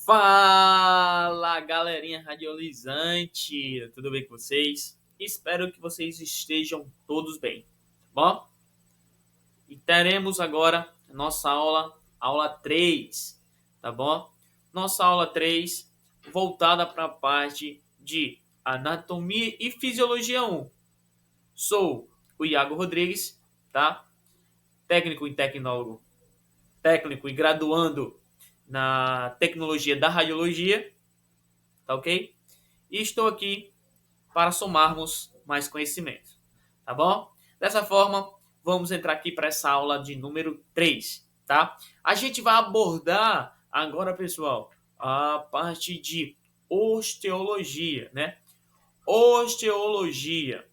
Fala, galerinha radiolizante, tudo bem com vocês? Espero que vocês estejam todos bem, tá bom? E teremos agora a nossa aula 3, tá bom? Nossa aula 3 voltada para a parte de anatomia e fisiologia 1. Sou o Iago Rodrigues, tá? Técnico e tecnólogo, técnico e graduando na tecnologia da radiologia, tá ok? E estou aqui para somarmos mais conhecimento, tá bom? Dessa forma, vamos entrar aqui para essa aula de número 3, tá? A gente vai abordar agora, pessoal, a parte de osteologia, né? Osteologia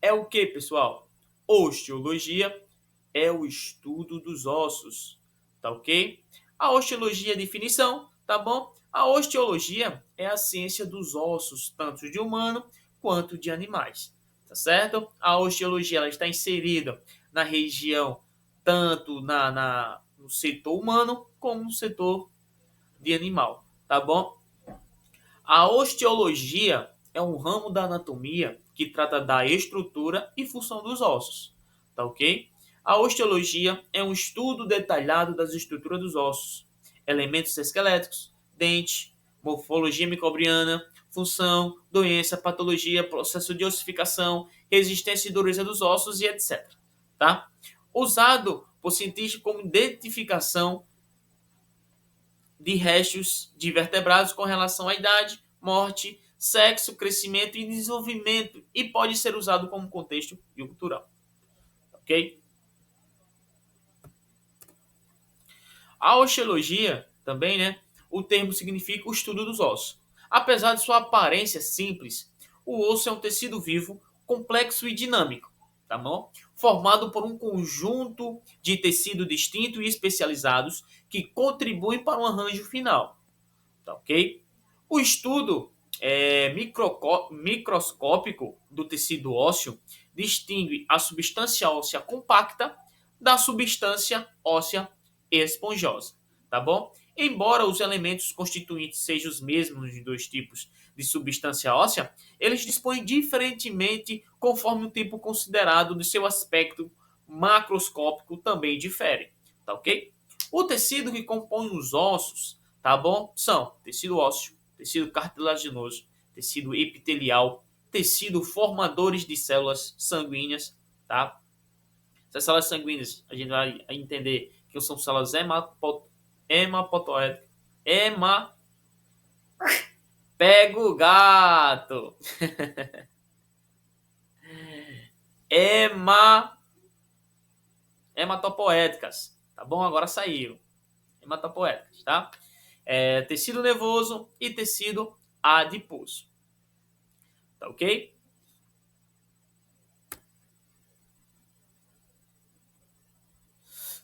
é o que, pessoal? Osteologia é o estudo dos ossos, tá ok? A osteologia é a definição, tá bom? A osteologia é a ciência dos ossos, tanto de humano quanto de animais, tá certo? A osteologia ela está inserida na região, tanto no setor humano, como no setor de animal, tá bom? A osteologia é um ramo da anatomia que trata da estrutura e função dos ossos, tá ok? A osteologia é um estudo detalhado das estruturas dos ossos, elementos esqueléticos, dente, morfologia microbiana, função, doença, patologia, processo de ossificação, resistência e dureza dos ossos e etc. Tá? Usado por cientistas como identificação de restos de vertebrados com relação à idade, morte, sexo, crescimento e desenvolvimento e pode ser usado como contexto cultural, ok? A osteologia também, né? O termo significa o estudo dos ossos. Apesar de sua aparência simples, o osso é um tecido vivo, complexo e dinâmico, tá bom? Formado por um conjunto de tecidos distintos e especializados que contribuem para um arranjo final, tá ok? O estudo microscópico do tecido ósseo distingue a substância óssea compacta da substância óssea esponjosa, tá bom? Embora os elementos constituintes sejam os mesmos nos dois tipos de substância óssea, eles dispõem diferentemente conforme o tipo considerado de seu aspecto macroscópico também difere, tá ok? O tecido que compõe os ossos, tá bom? São tecido ósseo, tecido cartilaginoso, tecido epitelial, tecido formadores de células sanguíneas, tá? Essas células sanguíneas, a gente vai entender que são células hemapotoéticas. Pega o gato! Hema... Hematopoéticas, tá bom? Agora saiu. Hematopoéticas, tá? Tecido nervoso e tecido adiposo. Tá ok?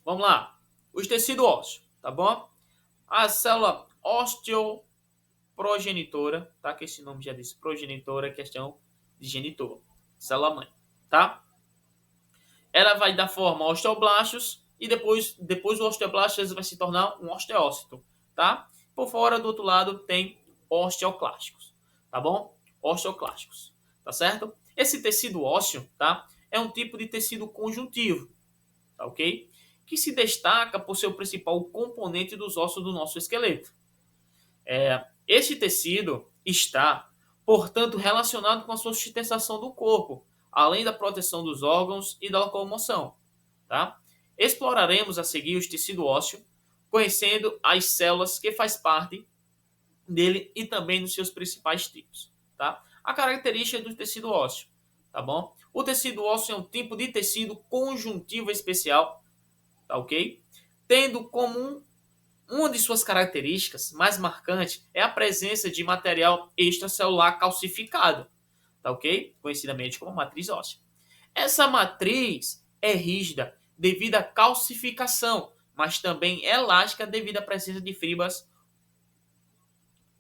Vamos lá. Os tecidos ósseos, tá bom? A célula osteoprogenitora, tá? Que esse nome já diz progenitora, é questão de genitor. Célula mãe, tá? Ela vai dar forma a osteoblastos e depois o osteoblasto vai se tornar um osteócito, tá? Por fora, do outro lado, tem osteoclásticos, tá bom? Osteoclásticos, tá certo? Esse tecido ósseo, tá? É um tipo de tecido conjuntivo, tá ok? Que se destaca por ser o principal componente dos ossos do nosso esqueleto. Este tecido está, portanto, relacionado com a sustentação do corpo, além da proteção dos órgãos e da locomoção. Tá? Exploraremos a seguir o tecido ósseo, conhecendo as células que faz parte dele e também nos seus principais tipos. Tá? A característica do tecido ósseo. Tá bom? O tecido ósseo é um tipo de tecido conjuntivo especial, tá ok? Tendo como uma de suas características mais marcantes é a presença de material extracelular calcificado, tá ok? Conhecidamente como matriz óssea. Essa matriz é rígida devido à calcificação, mas também elástica devido à presença de fibras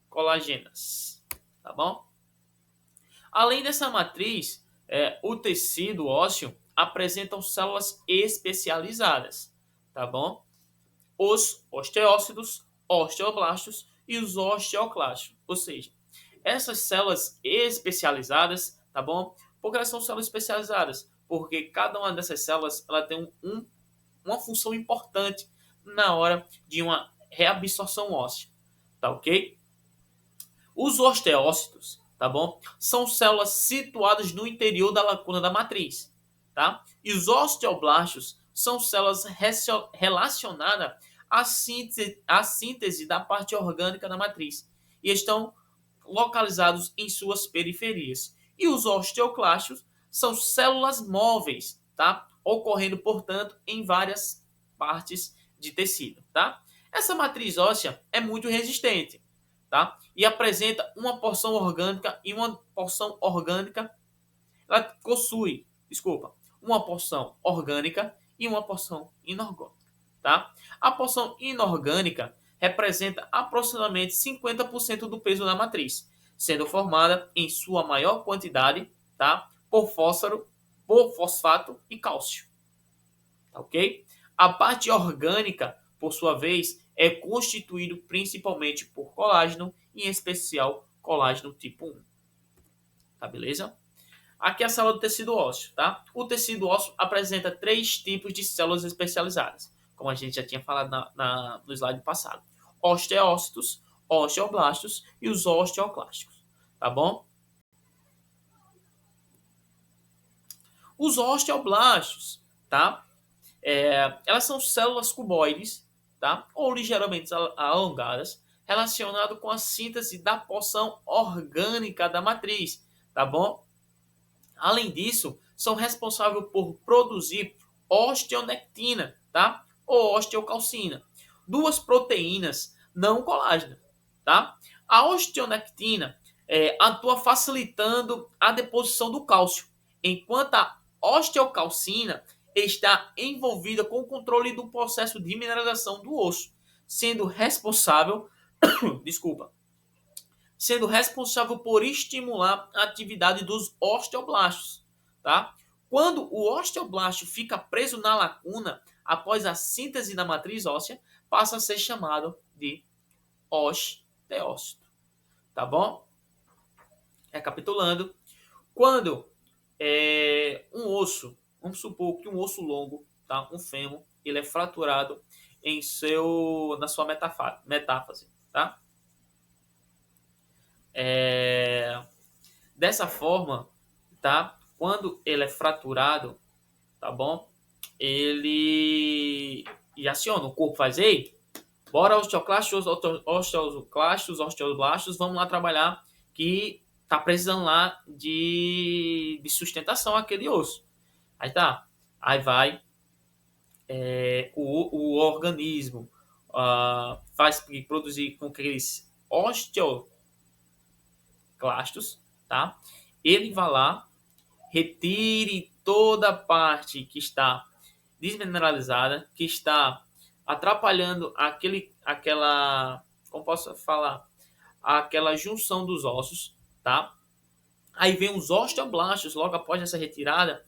colagênas, tá bom? Além dessa matriz, o tecido ósseo apresenta células especializadas, tá bom? Os osteócitos, osteoblastos e os osteoclastos. Ou seja, essas células especializadas, tá bom? Por que elas são células especializadas? Porque cada uma dessas células ela tem uma função importante na hora de uma reabsorção óssea, tá ok? Os osteócitos, tá bom? São células situadas no interior da lacuna da matriz, tá? E os osteoblastos são células relacionadas à síntese da parte orgânica da matriz e estão localizados em suas periferias. E os osteoclastos são células móveis, tá? Ocorrendo, portanto, em várias partes de tecido, tá? Essa matriz óssea é muito resistente, tá? E apresenta uma porção orgânica e uma porção orgânica, ela possui, desculpa, uma porção orgânica e uma porção inorgânica, tá? A porção inorgânica representa aproximadamente 50% do peso da matriz, sendo formada em sua maior quantidade, tá? Por fosfato e cálcio, tá ok? A parte orgânica, por sua vez, é constituído principalmente por colágeno, em especial colágeno tipo 1. Tá beleza? Aqui é a célula do tecido ósseo, tá? O tecido ósseo apresenta 3 tipos de células especializadas, como a gente já tinha falado no slide passado. Osteócitos, osteoblastos e os osteoclásticos, tá bom? Os osteoblastos, tá? Elas são células cuboides, tá? Ou ligeiramente alongadas, relacionado com a síntese da porção orgânica da matriz, tá bom? Além disso, são responsáveis por produzir osteonectina, tá? Ou osteocalcina, duas proteínas não colágeno, tá? A osteonectina atua facilitando a deposição do cálcio, enquanto a osteocalcina está envolvida com o controle do processo de mineralização do osso, sendo responsável, desculpa, sendo responsável por estimular a atividade dos osteoblastos, tá? Quando o osteoblasto fica preso na lacuna após a síntese da matriz óssea, passa a ser chamado de osteócito, tá bom? Recapitulando, quando um osso, vamos supor que um osso longo, tá? Um fêmur, ele é fraturado na sua metáfase, tá? Dessa forma, tá? Quando ele é fraturado, tá bom? Ele aciona, o corpo faz, ei, bora osteoclastos, osteoclastos, osteoblastos, vamos lá trabalhar que tá precisando lá de sustentação aquele osso. Aí tá, aí vai o organismo faz produzir com que aqueles osteoclastos, tá? Ele vai lá, retire toda a parte que está desmineralizada, que está atrapalhando como posso falar, aquela junção dos ossos, tá? Aí vem os osteoblastos, logo após essa retirada,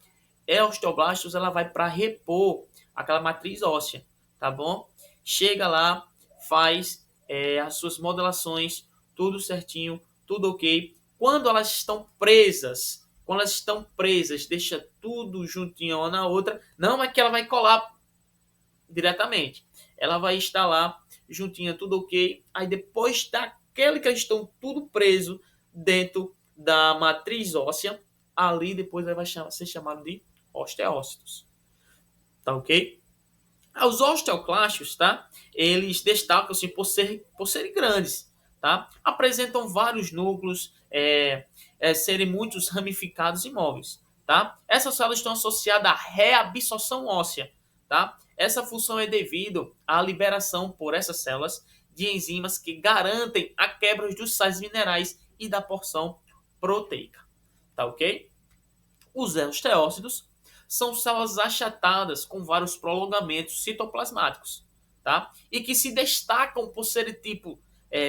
osteoblastos ela vai para repor aquela matriz óssea, tá bom? Chega lá, faz as suas modelações, tudo certinho, tudo ok. Quando elas estão presas, deixa tudo juntinho uma na outra, não é que ela vai colar diretamente. Ela vai estar lá juntinha, tudo ok. Aí depois daquele que eles estão tudo preso dentro da matriz óssea, ali depois vai ser chamado de osteócitos. Tá ok? Os osteoclastos, tá? Eles destacam-se por serem grandes, tá? Apresentam vários núcleos, serem muitos ramificados e móveis, tá? Essas células estão associadas à reabsorção óssea, tá? Essa função é devido à liberação por essas células de enzimas que garantem a quebra dos sais minerais e da porção proteica, tá ok? Os osteócitos são células achatadas com vários prolongamentos citoplasmáticos, tá? E que se destacam por serem tipo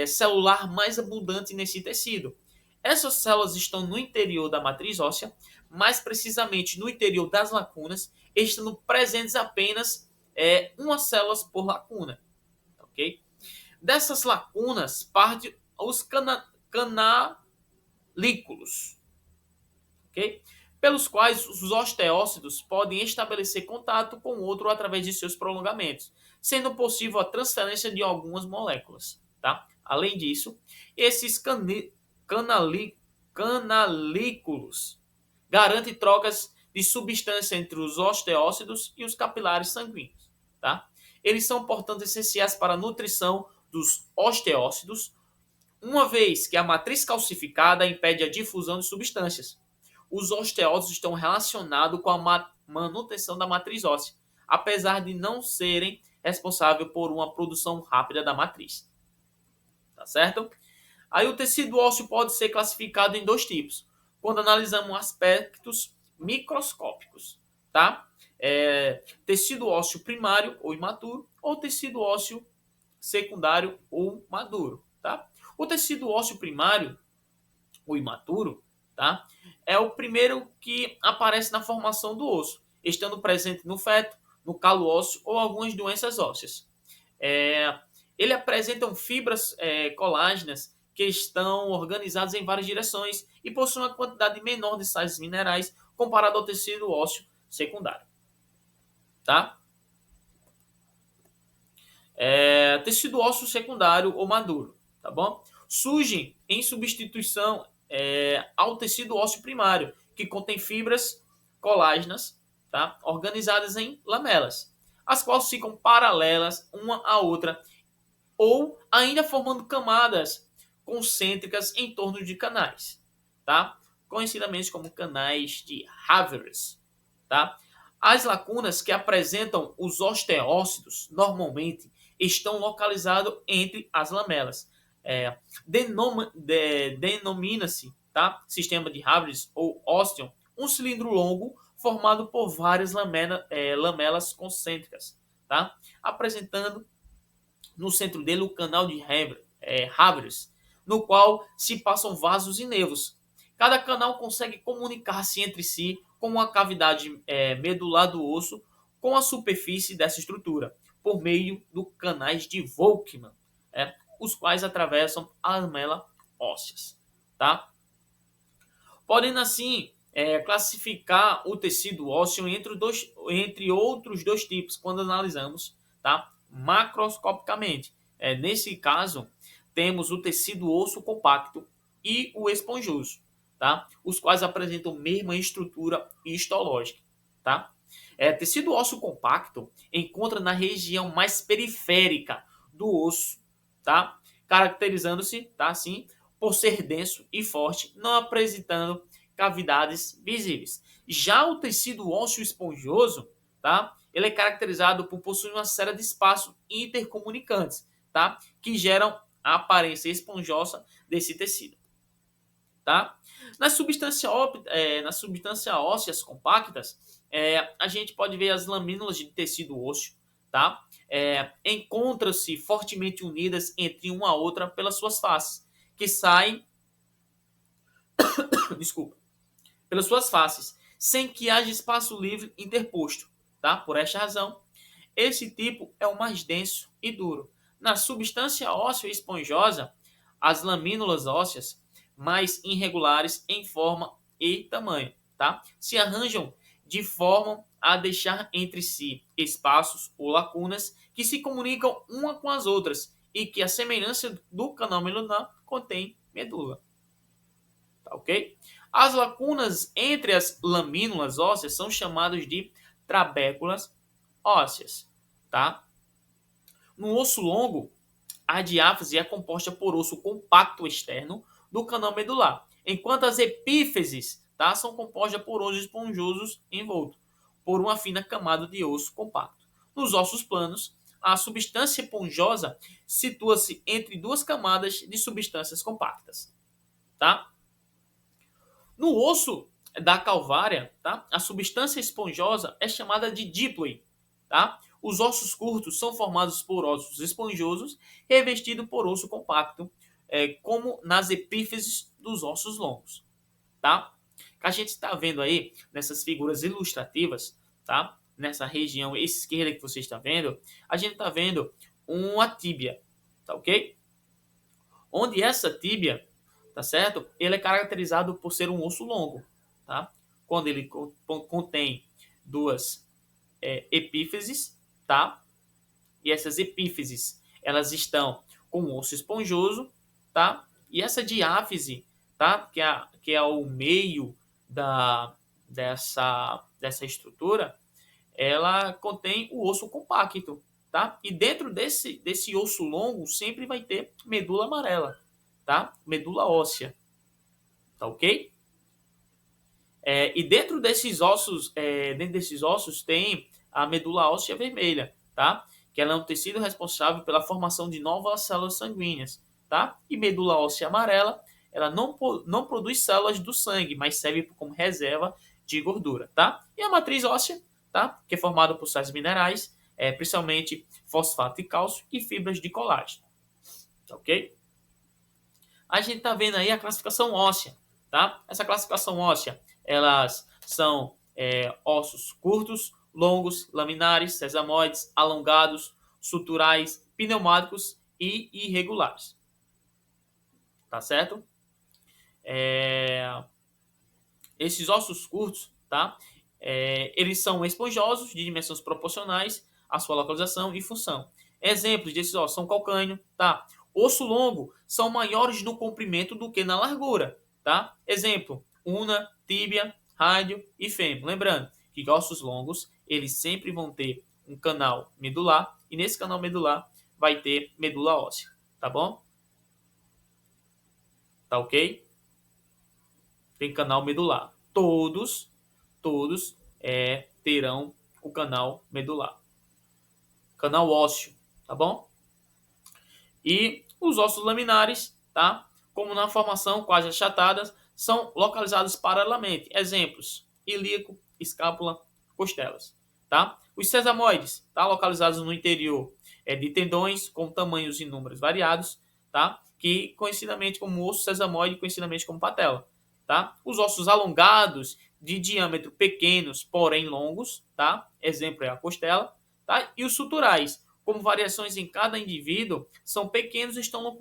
celular mais abundante nesse tecido. Essas células estão no interior da matriz óssea, mais precisamente no interior das lacunas, estando presentes apenas uma célula por lacuna, ok? Dessas lacunas partem os canalículos, ok? Pelos quais os osteócitos podem estabelecer contato com o outro através de seus prolongamentos, sendo possível a transferência de algumas moléculas. Tá? Além disso, esses canalículos garantem trocas de substância entre os osteócitos e os capilares sanguíneos. Tá? Eles são, portanto, essenciais para a nutrição dos osteócitos, uma vez que a matriz calcificada impede a difusão de substâncias. Os osteócitos estão relacionados com a manutenção da matriz óssea, apesar de não serem responsáveis por uma produção rápida da matriz. Tá certo? Aí o tecido ósseo pode ser classificado em dois tipos, quando analisamos aspectos microscópicos, tá? Tecido ósseo primário ou imaturo, ou tecido ósseo secundário ou maduro, tá? O tecido ósseo primário, ou imaturo, tá? É o primeiro que aparece na formação do osso, estando presente no feto, no calo ósseo ou algumas doenças ósseas. Ele apresenta fibras colágenas que estão organizadas em várias direções e possuem uma quantidade menor de sais minerais comparado ao tecido ósseo secundário. Tá? Tecido ósseo secundário ou maduro, tá bom? Surgem em substituição ao tecido ósseo primário, que contém fibras colágenas, tá? Organizadas em lamelas, as quais ficam paralelas uma à outra ou ainda formando camadas concêntricas em torno de canais, tá? Conhecidamente como canais de Haveres, tá? As lacunas que apresentam os osteócitos normalmente estão localizadas entre as lamelas. Denomina-se, tá? Sistema de Haveres ou osteon, um cilindro longo formado por várias lamelas concêntricas, tá? Apresentando no centro dele o canal de Haveres, no qual se passam vasos e nervos. Cada canal consegue comunicar-se entre si com a cavidade medular do osso com a superfície dessa estrutura, por meio dos canais de Volkmann, os quais atravessam a lamela ósseas. Tá? Podem, assim, classificar o tecido ósseo entre outros dois tipos, quando analisamos, tá? Macroscopicamente. Nesse caso, temos o tecido osso compacto e o esponjoso, tá? Os quais apresentam a mesma estrutura histológica. Tá? Tecido ósseo compacto encontra na região mais periférica do osso, tá? Caracterizando-se, tá, assim, por ser denso e forte, não apresentando cavidades visíveis. Já o tecido ósseo esponjoso, tá? Ele é caracterizado por possuir uma série de espaços intercomunicantes, tá? Que geram a aparência esponjosa desse tecido. Tá? Nas substâncias ósseas compactas, a gente pode ver as lamínulas de tecido ósseo, tá? Encontram-se fortemente unidas entre uma a outra pelas suas faces, que saem, desculpa, pelas suas faces, sem que haja espaço livre interposto, tá? Por esta razão, esse tipo é o mais denso e duro. Na substância óssea esponjosa, as lamínulas ósseas mais irregulares em forma e tamanho, tá? Se arranjam de forma a deixar entre si espaços ou lacunas que se comunicam uma com as outras e que a semelhança do canal medular contém medula. Tá, ok? As lacunas entre as lamínulas ósseas são chamadas de trabéculas ósseas, tá? No osso longo, a diáfise é composta por osso compacto externo do canal medular, enquanto as epífises, tá, são compostas por ossos esponjosos envoltos por uma fina camada de osso compacto. Nos ossos planos, a substância esponjosa situa-se entre duas camadas de substâncias compactas. Tá? No osso da calvária, tá, a substância esponjosa é chamada de díploe. Tá? Os ossos curtos são formados por ossos esponjosos revestidos por osso compacto, como nas epífises dos ossos longos. Tá? Que a gente está vendo aí nessas figuras ilustrativas, tá? Nessa região esquerda que você está vendo, a gente está vendo uma tíbia, tá ok? Onde essa tíbia, tá certo? Ele é caracterizado por ser um osso longo, tá? Quando ele contém duas epífises, tá? E essas epífises, elas estão com o osso esponjoso, tá? E essa diáfise, tá? Que é o meio dessa estrutura, ela contém o osso compacto, tá? E dentro desse osso longo sempre vai ter medula amarela, tá? Medula óssea, tá ok? E dentro desses ossos tem a medula óssea vermelha, tá? Que ela é um tecido responsável pela formação de novas células sanguíneas, tá? E medula óssea amarela, ela não produz células do sangue, mas serve como reserva de gordura, tá? E a matriz óssea, tá? Que é formada por sais minerais, principalmente fosfato e cálcio e fibras de colágeno, tá ok? A gente tá vendo aí a classificação óssea, tá? Essa classificação óssea, elas são ossos curtos, longos, laminares, sesamoides, alongados, suturais, pneumáticos e irregulares, tá certo? Esses ossos curtos, tá? Eles são esponjosos, de dimensões proporcionais à sua localização e função. Exemplos desses ossos são calcânio, tá? Osso longo são maiores no comprimento do que na largura, tá? Exemplo, una, tíbia, rádio e fêmur. Lembrando que ossos longos, eles sempre vão ter um canal medular e nesse canal medular vai ter medula óssea, tá bom? Tá ok? Tem canal medular. Todos terão o canal medular. Canal ósseo, tá bom? E os ossos laminares, tá? Como na formação quase achatadas, são localizados paralelamente. Exemplos: ilíaco, escápula, costelas, tá? Os sesamoides, tá? Localizados no interior de tendões com tamanhos e números variados, tá? Que conhecidamente como osso sesamoide, conhecidamente como patela, tá? Os ossos alongados de diâmetro pequenos, porém longos, tá? Exemplo é a costela, tá? E os suturais, como variações em cada indivíduo, são pequenos e estão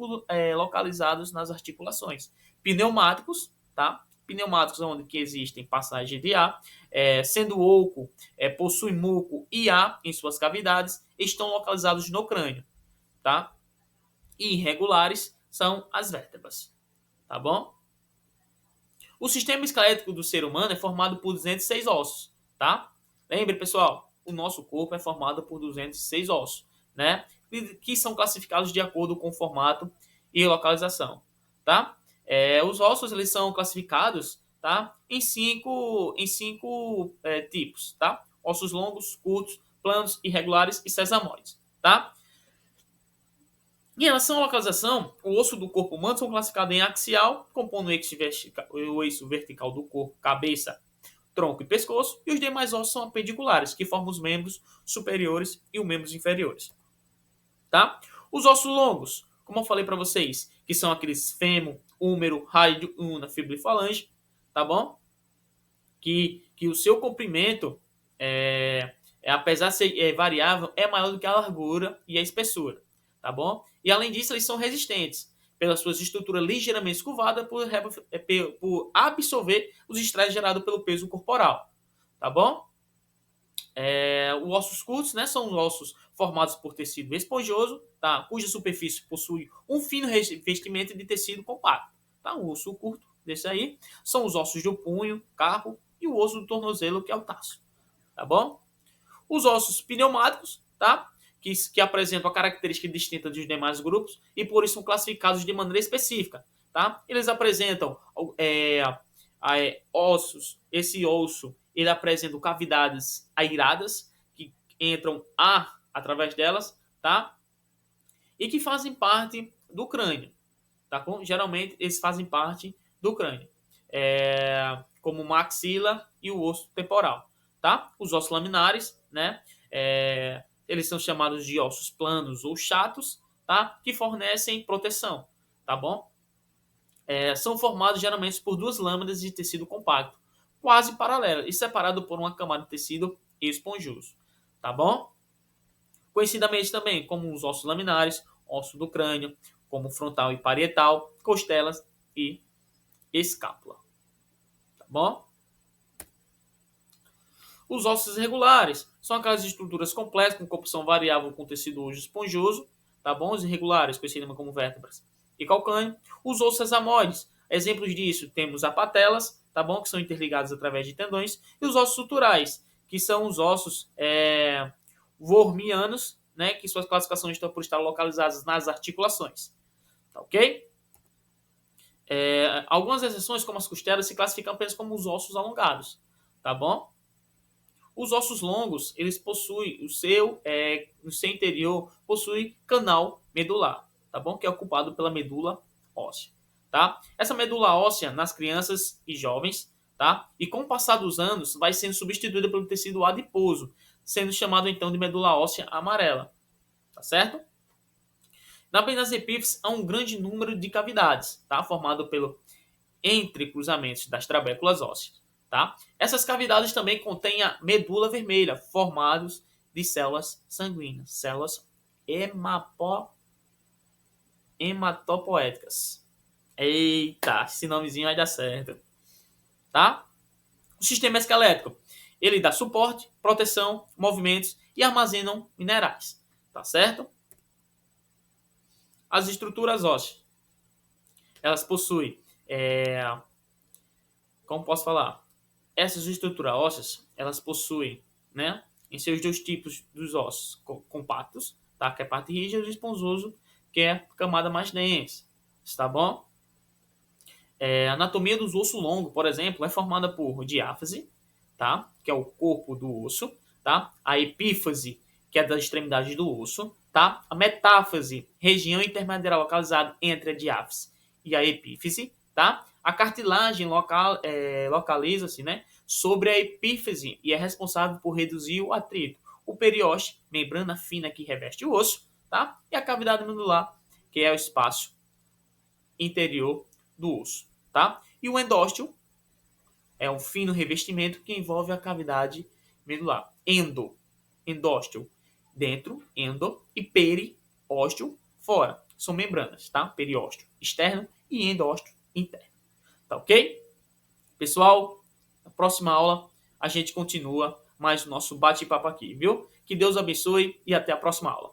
localizados nas articulações. Pneumáticos, tá? Pneumáticos onde que existem passagem de ar, sendo oco, possui muco e ar em suas cavidades, estão localizados no crânio, tá? E irregulares são as vértebras, tá bom? O sistema esquelético do ser humano é formado por 206 ossos, tá? Lembre, pessoal, o nosso corpo é formado por 206 ossos, né? Que são classificados de acordo com o formato e localização, tá? Os ossos, eles são classificados, tá? Em cinco tipos, tá? Ossos longos, curtos, planos, irregulares e sesamoides, tá? Em relação à localização, o osso do corpo humano são classificados em axial, compondo o eixo vertical do corpo, cabeça, tronco e pescoço, e os demais ossos são apendiculares, que formam os membros superiores e os membros inferiores. Tá? Os ossos longos, como eu falei para vocês, que são aqueles fêmur, húmero, rádio, una, fíbula e falange, tá bom? Que o seu comprimento, apesar de ser variável, é maior do que a largura e a espessura, tá bom? E além disso, eles são resistentes pela sua estrutura ligeiramente curvada por absorver os estresses gerados pelo peso corporal, tá bom? Os ossos curtos, né, são os ossos formados por tecido esponjoso, tá? Cuja superfície possui um fino revestimento de tecido compacto. Tá? Um osso curto desse aí são os ossos do punho, carpo e o osso do tornozelo, que é o taço. Tá bom? Os ossos pneumáticos, tá? Que apresentam a característica distinta dos demais grupos e por isso são classificados de maneira específica. Tá? Eles apresentam ossos, esse osso ele apresenta cavidades airadas que entram ar através delas, tá? E que fazem parte do crânio, tá? Geralmente eles fazem parte do crânio, como maxila e o osso temporal, tá? Os ossos laminares, né? Eles são chamados de ossos planos ou chatos, tá? Que fornecem proteção, tá bom? São formados geralmente por duas lâminas de tecido compacto, quase paralelas e separado por uma camada de tecido esponjoso, tá bom? Conhecidamente também como os ossos laminares, osso do crânio, como frontal e parietal, costelas e escápula. Tá bom? Os ossos irregulares são aquelas estruturas complexas com composição variável com tecido hoje esponjoso, tá bom? Os irregulares, conhecidos como vértebras e calcâneo. Os ossos sesamoides, exemplos disso temos as patelas, tá bom? Que são interligados através de tendões, e os ossos suturais, que são os ossos wormianos, né? Que suas classificações estão por estar localizadas nas articulações, tá ok? Algumas exceções, como as costelas, se classificam apenas como os ossos alongados, tá bom? Os ossos longos, eles possuem no seu interior possui canal medular, tá bom? Que é ocupado pela medula óssea, tá? Essa medula óssea nas crianças e jovens, tá? E com o passar dos anos vai sendo substituída pelo tecido adiposo, sendo chamado então de medula óssea amarela, tá certo? Na das epífises há um grande número de cavidades, tá? Formado pelo entrecruzamentos das trabéculas ósseas. Tá? Essas cavidades também contêm a medula vermelha, formados de células sanguíneas, células hematopoéticas. Eita, esse nomezinho vai dar certo. Tá? O sistema esquelético, ele dá suporte, proteção, movimentos e armazenam minerais. Tá certo? As estruturas ósseas, elas possuem, como posso falar? Essas estruturas ósseas, elas possuem, né, em seus dois tipos dos ossos compactos, tá, que é a parte rígida, e esponjoso, que é a camada mais densa, tá bom? A anatomia dos ossos longos, por exemplo, é formada por diáfase, tá, que é o corpo do osso, tá, a epífase, que é das extremidades do osso, tá, a metáfase, região intermediária localizada entre a diáfase e a epífise, tá, a cartilagem localiza-se, né, sobre a epífise e é responsável por reduzir o atrito. O periósteo, membrana fina que reveste o osso, tá? E a cavidade medular, que é o espaço interior do osso, tá? E o endósteo é um fino revestimento que envolve a cavidade medular. Endósteo, dentro, endo, e periósteo, fora. São membranas, tá? Periósteo externo e endósteo interno. Tá ok? Pessoal, na próxima aula a gente continua mais o nosso bate-papo aqui, viu? Que Deus abençoe e até a próxima aula.